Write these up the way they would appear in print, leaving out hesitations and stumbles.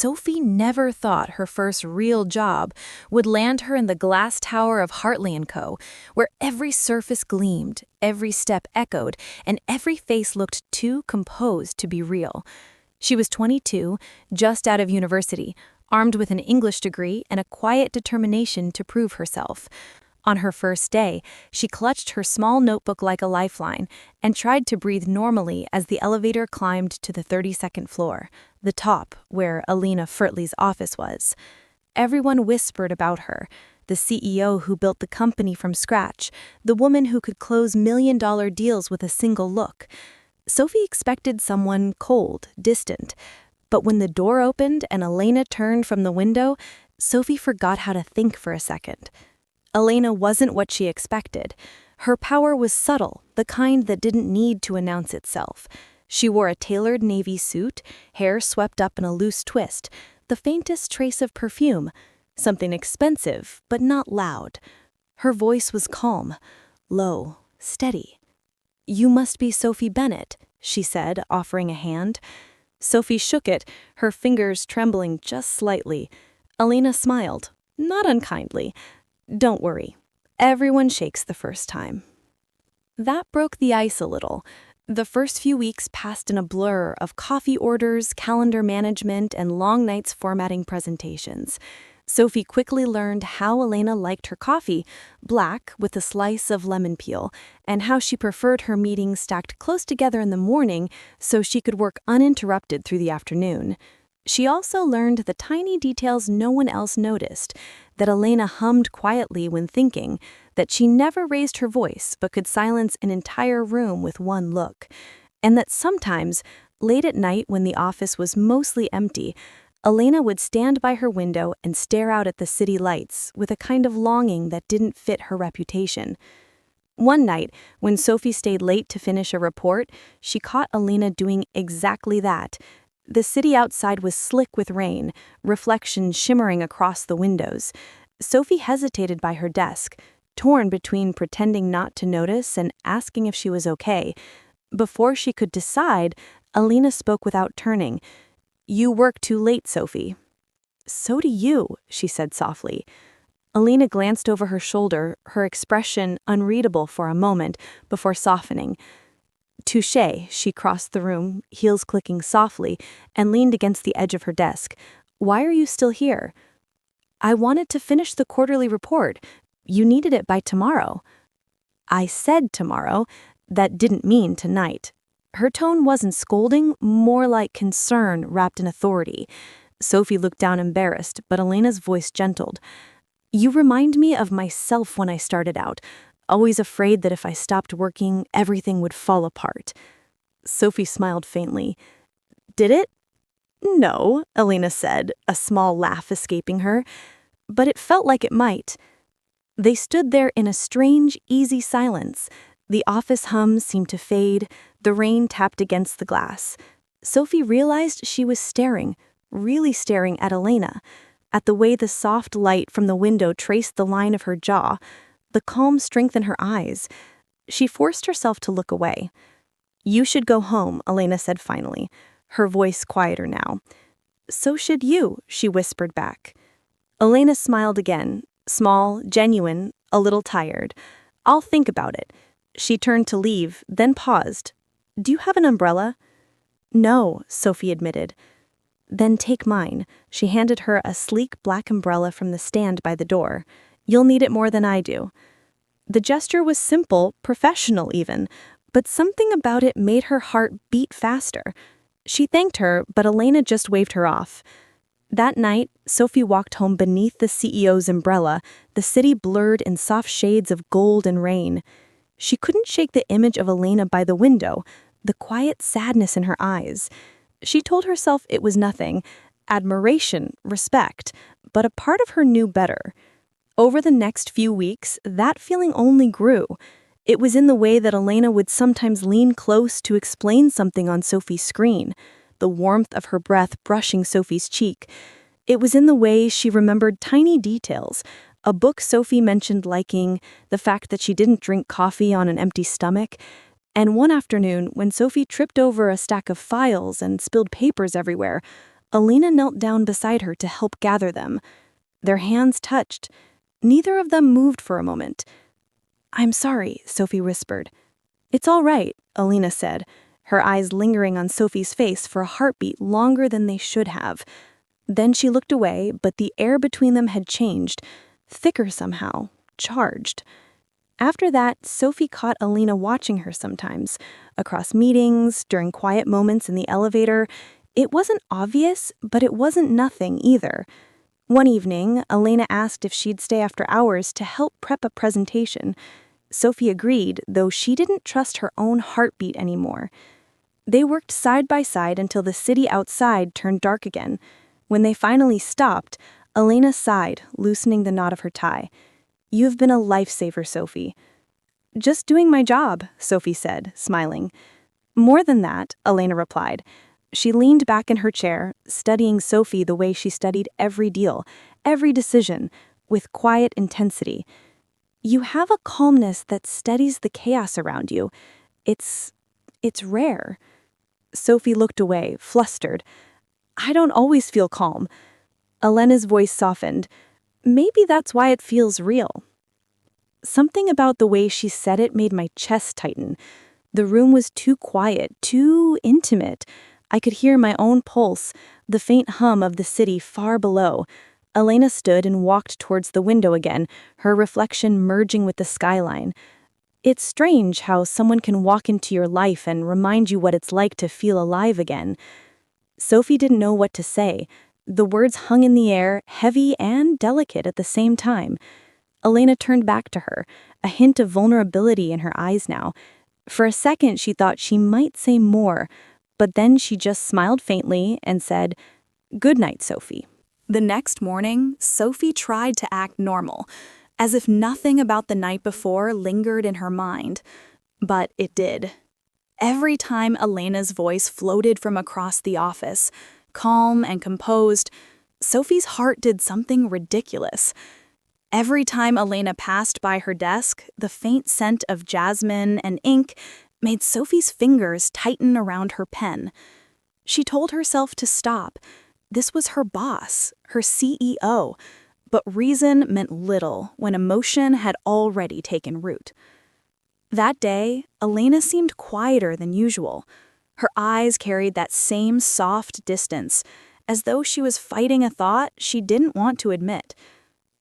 Sophie never thought her first real job would land her in the glass tower of Hartley & Co., where every surface gleamed, every step echoed, and every face looked too composed to be real. She was 22, just out of university, armed with an English degree and a quiet determination to prove herself. On her first day, she clutched her small notebook like a lifeline and tried to breathe normally as the elevator climbed to the 32nd floor, the top where Elena Furtley's office was. Everyone whispered about her, the CEO who built the company from scratch, the woman who could close million-dollar deals with a single look. Sophie expected someone cold, distant, but when the door opened and Elena turned from the window, Sophie forgot how to think for a second. Elena wasn't what she expected. Her power was subtle, the kind that didn't need to announce itself. She wore a tailored navy suit, hair swept up in a loose twist, the faintest trace of perfume, something expensive but not loud. Her voice was calm, low, steady. "You must be Sophie Bennett," she said, offering a hand. Sophie shook it, her fingers trembling just slightly. Elena smiled, not unkindly. "Don't worry. Everyone shakes the first time." That broke the ice a little. The first few weeks passed in a blur of coffee orders, calendar management, and long nights formatting presentations. Sophie quickly learned how Elena liked her coffee, black with a slice of lemon peel, and how she preferred her meetings stacked close together in the morning so she could work uninterrupted through the afternoon. She also learned the tiny details no one else noticed, that Elena hummed quietly when thinking, that she never raised her voice but could silence an entire room with one look, and that sometimes, late at night when the office was mostly empty, Elena would stand by her window and stare out at the city lights with a kind of longing that didn't fit her reputation. One night, when Sophie stayed late to finish a report, she caught Elena doing exactly that. The city outside was slick with rain, reflections shimmering across the windows. Sophie hesitated by her desk, torn between pretending not to notice and asking if she was okay. Before she could decide, Elena spoke without turning. "You work too late, Sophie." "So do you," she said softly. Elena glanced over her shoulder, her expression unreadable for a moment before softening. "Touché," she crossed the room, heels clicking softly, and leaned against the edge of her desk. "Why are you still here?" "I wanted to finish the quarterly report. You needed it by tomorrow." "I said tomorrow. That didn't mean tonight." Her tone wasn't scolding, more like concern wrapped in authority. Sophie looked down embarrassed, but Elena's voice gentled. "You remind me of myself when I started out. Always afraid that if I stopped working, everything would fall apart." Sophie smiled faintly. "Did it?" "No," Elena said, a small laugh escaping her. "But it felt like it might." They stood there in a strange, easy silence. The office hum seemed to fade. The rain tapped against the glass. Sophie realized she was staring, really staring at Elena, at the way the soft light from the window traced the line of her jaw, the calm strength in her eyes. She forced herself to look away. "You should go home," Elena said finally, her voice quieter now. "So should you," she whispered back. Elena smiled again, small, genuine, a little tired. "I'll think about it." She turned to leave, then paused. "Do you have an umbrella?" "No," Sophie admitted. "Then take mine." She handed her a sleek black umbrella from the stand by the door. "You'll need it more than I do." The gesture was simple, professional even, but something about it made her heart beat faster. She thanked her, but Elena just waved her off. That night, Sophie walked home beneath the CEO's umbrella, the city blurred in soft shades of gold and rain. She couldn't shake the image of Elena by the window, the quiet sadness in her eyes. She told herself it was nothing, admiration, respect, but a part of her knew better. Over the next few weeks, that feeling only grew. It was in the way that Elena would sometimes lean close to explain something on Sophie's screen, the warmth of her breath brushing Sophie's cheek. It was in the way she remembered tiny details, a book Sophie mentioned liking, the fact that she didn't drink coffee on an empty stomach, and one afternoon when Sophie tripped over a stack of files and spilled papers everywhere, Elena knelt down beside her to help gather them. Their hands touched. Neither of them moved for a moment. "I'm sorry," Sophie whispered. "It's all right," Elena said, her eyes lingering on Sophie's face for a heartbeat longer than they should have. Then she looked away, but the air between them had changed, thicker somehow, charged. After that, Sophie caught Elena watching her sometimes, across meetings, during quiet moments in the elevator. It wasn't obvious, but it wasn't nothing either. One evening, Elena asked if she'd stay after hours to help prep a presentation. Sophie agreed, though she didn't trust her own heartbeat anymore. They worked side by side until the city outside turned dark again. When they finally stopped, Elena sighed, loosening the knot of her tie. "You've been a lifesaver, Sophie." "Just doing my job," Sophie said, smiling. "More than that," Elena replied. She leaned back in her chair, studying Sophie the way she studied every deal, every decision, with quiet intensity. "You have a calmness that steadies the chaos around you. It's rare." Sophie looked away, flustered. "I don't always feel calm." Elena's voice softened. "Maybe that's why it feels real." Something about the way she said it made my chest tighten. The room was too quiet, too intimate. I could hear my own pulse, the faint hum of the city far below. Elena stood and walked towards the window again, her reflection merging with the skyline. It's strange how someone can walk into your life and remind you what it's like to feel alive again. Sophie didn't know what to say. The words hung in the air, heavy and delicate at the same time. Elena turned back to her, a hint of vulnerability in her eyes now. For a second, she thought she might say more, but then she just smiled faintly and said, "Good night, Sophie." The next morning, Sophie tried to act normal, as if nothing about the night before lingered in her mind. But it did. Every time Elena's voice floated from across the office, calm and composed, Sophie's heart did something ridiculous. Every time Elena passed by her desk, the faint scent of jasmine and ink made Sophie's fingers tighten around her pen. She told herself to stop. This was her boss, her CEO. But reason meant little when emotion had already taken root. That day, Elena seemed quieter than usual. Her eyes carried that same soft distance, as though she was fighting a thought she didn't want to admit.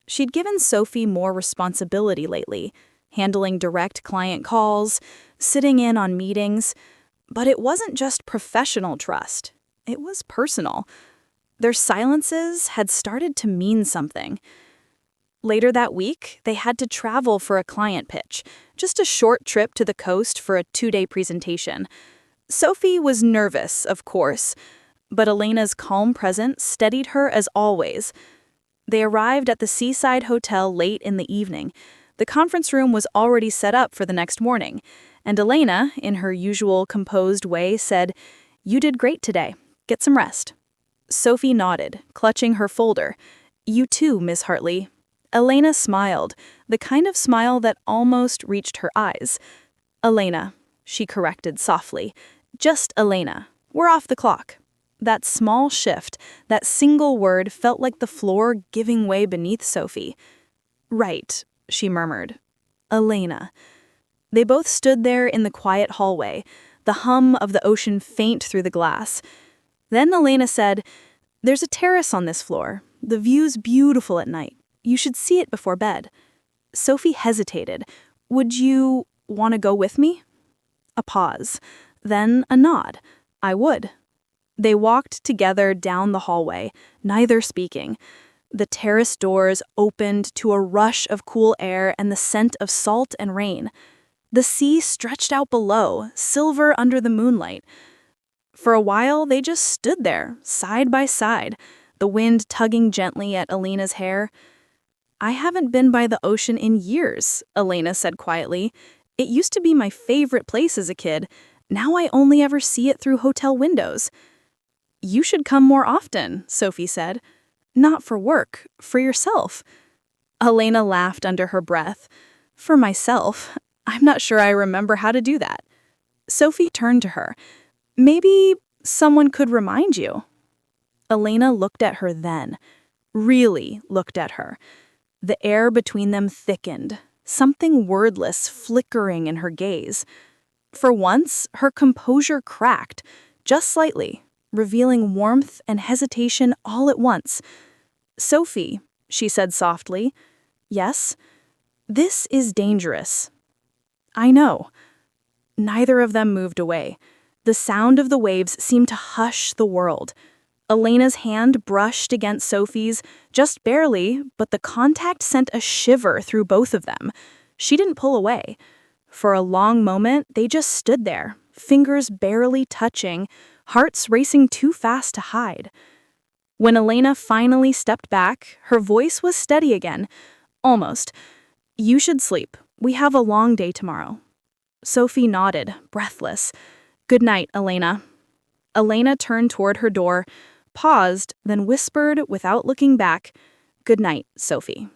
She'd given Sophie more responsibility lately, handling direct client calls, sitting in on meetings. But it wasn't just professional trust. It was personal. Their silences had started to mean something. Later that week, they had to travel for a client pitch, just a short trip to the coast for a 2-day presentation. Sophie was nervous, of course, but Elena's calm presence steadied her as always. They arrived at the seaside hotel late in the evening. The conference room was already set up for the next morning, and Elena, in her usual composed way, said, "You did great today. Get some rest." Sophie nodded, clutching her folder. "You too, Miss Hartley." Elena smiled, the kind of smile that almost reached her eyes. "Elena," she corrected softly. "Just Elena. We're off the clock." That small shift, that single word felt like the floor giving way beneath Sophie. "Right," she murmured. "Elena." They both stood there in the quiet hallway, the hum of the ocean faint through the glass. Then Elena said, "There's a terrace on this floor. The view's beautiful at night. You should see it before bed." Sophie hesitated. "Would you want to go with me?" A pause. Then a nod. "I would." They walked together down the hallway, neither speaking. The terrace doors opened to a rush of cool air and the scent of salt and rain. The sea stretched out below, silver under the moonlight. For a while, they just stood there, side by side, the wind tugging gently at Elena's hair. "I haven't been by the ocean in years," Elena said quietly. "It used to be my favorite place as a kid. Now I only ever see it through hotel windows." "You should come more often," Sophie said. "Not for work, for yourself." Elena laughed under her breath. "For myself? I'm not sure I remember how to do that." Sophie turned to her. "Maybe someone could remind you." Elena looked at her then, really looked at her. The air between them thickened, something wordless flickering in her gaze. For once, her composure cracked, just slightly, revealing warmth and hesitation all at once. "Sophie," she said softly. "Yes? This is dangerous." "I know." Neither of them moved away. The sound of the waves seemed to hush the world. Elena's hand brushed against Sophie's, just barely, but the contact sent a shiver through both of them. She didn't pull away. For a long moment, they just stood there, fingers barely touching, hearts racing too fast to hide. When Elena finally stepped back, her voice was steady again. Almost. "You should sleep. We have a long day tomorrow." Sophie nodded, breathless. "Good night, Elena." Elena turned toward her door, paused, then whispered without looking back, "Good night, Sophie."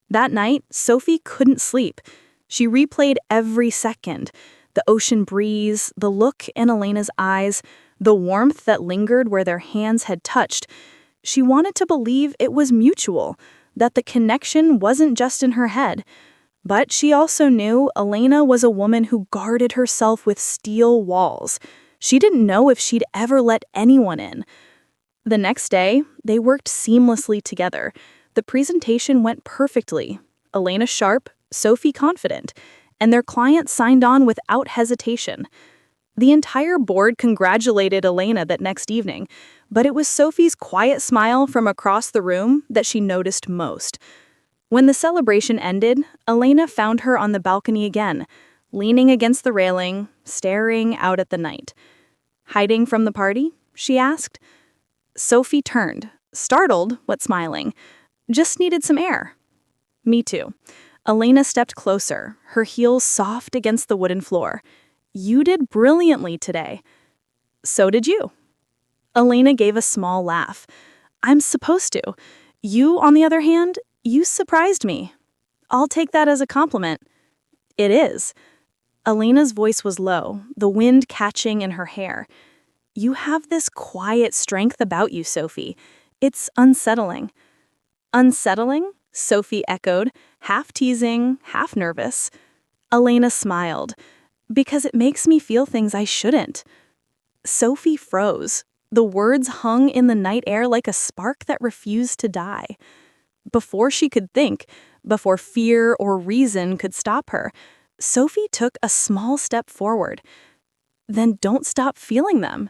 That night, Sophie couldn't sleep. She replayed every second. The ocean breeze, the look in Elena's eyes, the warmth that lingered where their hands had touched. She wanted to believe it was mutual, that the connection wasn't just in her head. But she also knew Elena was a woman who guarded herself with steel walls. She didn't know if she'd ever let anyone in. The next day, they worked seamlessly together. The presentation went perfectly. Elena sharp, Sophie confident, and their client signed on without hesitation. The entire board congratulated Elena that next evening, but it was Sophie's quiet smile from across the room that she noticed most. When the celebration ended, Elena found her on the balcony again, leaning against the railing, staring out at the night. "Hiding from the party?" she asked. Sophie turned, startled but smiling. "Just needed some air." "Me too." Elena stepped closer, her heels soft against the wooden floor. "You did brilliantly today." "So did you." Elena gave a small laugh. "I'm supposed to. You, on the other hand, you surprised me." "I'll take that as a compliment." "It is." Elena's voice was low, the wind catching in her hair. "You have this quiet strength about you, Sophie. It's unsettling." "Unsettling?" Sophie echoed, half teasing, half nervous. Elena smiled. "Because it makes me feel things I shouldn't." Sophie froze. The words hung in the night air like a spark that refused to die. Before she could think, before fear or reason could stop her, Sophie took a small step forward. "Then don't stop feeling them."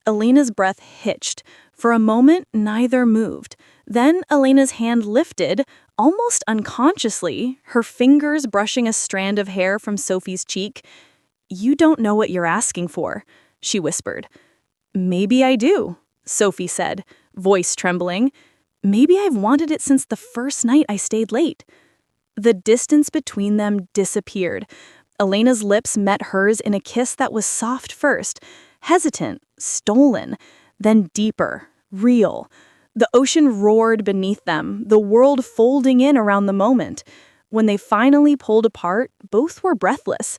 Elena's breath hitched. For a moment, neither moved. Then Elena's hand lifted, almost unconsciously, her fingers brushing a strand of hair from Sophie's cheek. "You don't know what you're asking for," she whispered. "Maybe I do," Sophie said, voice trembling. "Maybe I've wanted it since the first night I stayed late." The distance between them disappeared. Elena's lips met hers in a kiss that was soft first, hesitant, stolen, then deeper, real. The ocean roared beneath them, the world folding in around the moment. When they finally pulled apart, both were breathless.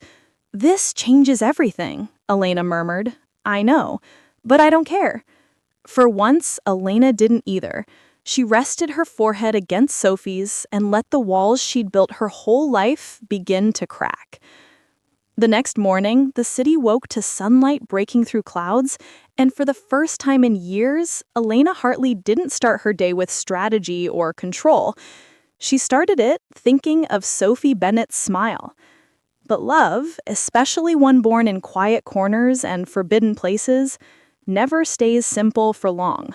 "This changes everything," Elena murmured. "I know, but I don't care." For once, Elena didn't either. She rested her forehead against Sophie's and let the walls she'd built her whole life begin to crack. The next morning, the city woke to sunlight breaking through clouds, and for the first time in years, Elena Hartley didn't start her day with strategy or control. She started it thinking of Sophie Bennett's smile. But love, especially one born in quiet corners and forbidden places, never stays simple for long.